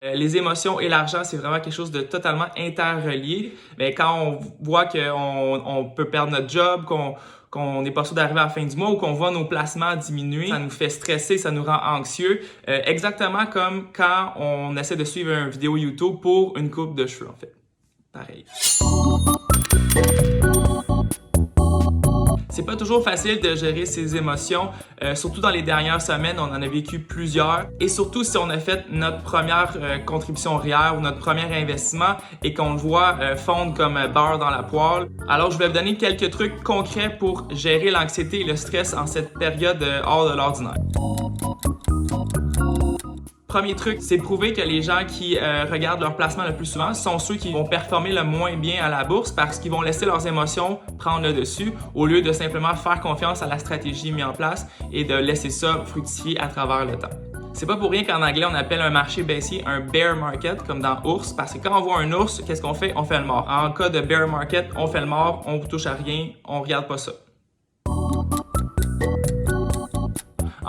Les émotions et l'argent, c'est vraiment quelque chose de totalement interrelié. Mais quand on voit qu'on peut perdre notre job, qu'on n'est pas sûr d'arriver à la fin du mois ou qu'on voit nos placements diminuer, ça nous fait stresser, ça nous rend anxieux. Exactement comme quand on essaie de suivre une vidéo YouTube pour une coupe de cheveux, en fait. Pareil. C'est pas toujours facile de gérer ses émotions, surtout dans les dernières semaines, on en a vécu plusieurs. Et surtout si on a fait notre première contribution REER ou notre premier investissement et qu'on le voit fondre comme beurre dans la poêle. Alors je vais vous donner quelques trucs concrets pour gérer l'anxiété et le stress en cette période hors de l'ordinaire. Premier truc, c'est prouver que les gens qui regardent leur placement le plus souvent sont ceux qui vont performer le moins bien à la bourse parce qu'ils vont laisser leurs émotions prendre le dessus au lieu de simplement faire confiance à la stratégie mise en place et de laisser ça fructifier à travers le temps. C'est pas pour rien qu'en anglais, on appelle un marché baissier un bear market, comme dans ours, parce que quand on voit un ours, qu'est-ce qu'on fait? On fait le mort. En cas de bear market, on fait le mort, on ne touche à rien, on regarde pas ça.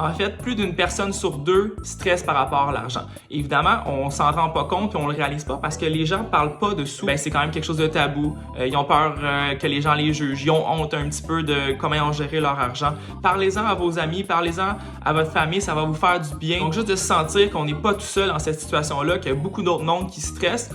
En fait, plus d'une personne sur deux stresse par rapport à l'argent. Évidemment, on s'en rend pas compte et on le réalise pas parce que les gens parlent pas de sous. C'est quand même quelque chose de tabou. Ils ont peur que les gens les jugent. Ils ont honte un petit peu de comment ils ont géré leur argent. Parlez-en à vos amis, parlez-en à votre famille, ça va vous faire du bien. Donc juste de se sentir qu'on n'est pas tout seul dans cette situation-là, qu'il y a beaucoup d'autres mondes qui stressent,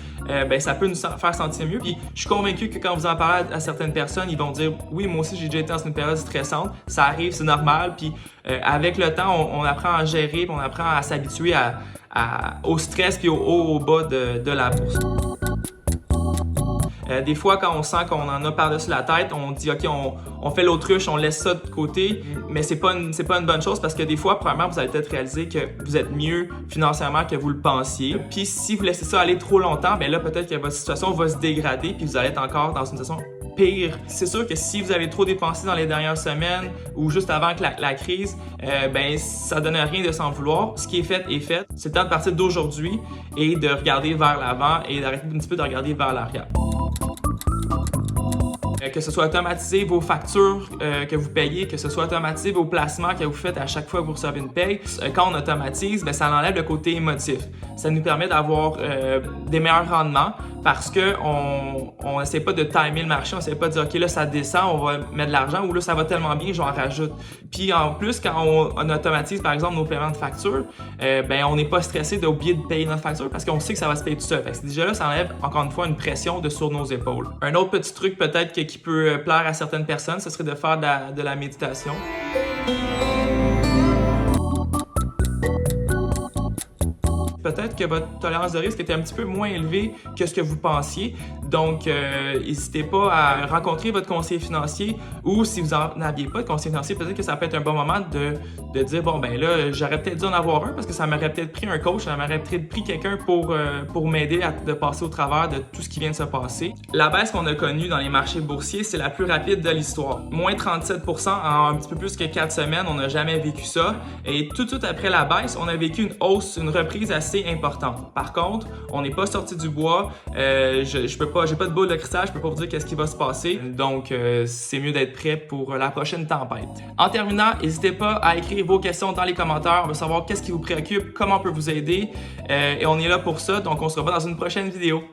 ça peut nous faire sentir mieux. Puis je suis convaincu que quand vous en parlez à certaines personnes, ils vont dire « Oui, moi aussi j'ai déjà été dans une période stressante, ça arrive, c'est normal. » Puis avec le temps, on apprend à gérer, puis on apprend à s'habituer au stress puis au haut, au bas de la bourse. Des fois, quand on sent qu'on en a par-dessus la tête, on dit « OK, on fait l'autruche, on laisse ça de côté », mais c'est pas une bonne chose parce que des fois, premièrement, vous allez peut-être réaliser que vous êtes mieux financièrement que vous le pensiez. Puis si vous laissez ça aller trop longtemps, là, peut-être que votre situation va se dégrader puis vous allez être encore dans une situation pire. C'est sûr que si vous avez trop dépensé dans les dernières semaines ou juste avant que la crise, ça donne rien de s'en vouloir. Ce qui est fait est fait. C'est le temps de partir d'aujourd'hui et de regarder vers l'avant et d'arrêter un petit peu de regarder vers l'arrière. Que ce soit automatisé vos factures que vous payez, que ce soit automatisé vos placements que vous faites à chaque fois que vous recevez une paye. Quand on automatise, ça enlève le côté émotif. Ça nous permet d'avoir des meilleurs rendements parce qu'on n'essaie pas de timer le marché, on n'essaie pas de dire « OK, là, ça descend, on va mettre de l'argent » ou « Là, ça va tellement bien, j'en rajoute. » Puis en plus, quand on automatise, par exemple, nos paiements de factures, on n'est pas stressé d'oublier de payer notre facture parce qu'on sait que ça va se payer tout seul. Déjà là, ça enlève encore une fois une pression sur nos épaules. Un autre petit truc peut-être qui peut plaire à certaines personnes, ce serait de faire de la méditation. Peut-être que votre tolérance de risque était un petit peu moins élevée que ce que vous pensiez. Donc, n'hésitez pas à rencontrer votre conseiller financier ou si vous n'en aviez pas de conseiller financier, peut-être que ça peut être un bon moment de dire « Bon, là, j'aurais peut-être dû en avoir un parce que ça m'aurait peut-être pris un coach, ça m'aurait peut-être pris quelqu'un pour m'aider à passer au travers de tout ce qui vient de se passer. » La baisse qu'on a connue dans les marchés boursiers, c'est la plus rapide de l'histoire. Moins 37% en un petit peu plus que 4 semaines, on n'a jamais vécu ça. Et tout de suite après la baisse, on a vécu une hausse, une reprise assez importante. Par contre, on n'est pas sorti du bois. J'ai pas de boule de cristal, je peux pas vous dire qu'est-ce qui va se passer. Donc, c'est mieux d'être prêt pour la prochaine tempête. En terminant, n'hésitez pas à écrire vos questions dans les commentaires. On veut savoir qu'est-ce qui vous préoccupe, comment on peut vous aider. Et on est là pour ça. Donc, on se revoit dans une prochaine vidéo.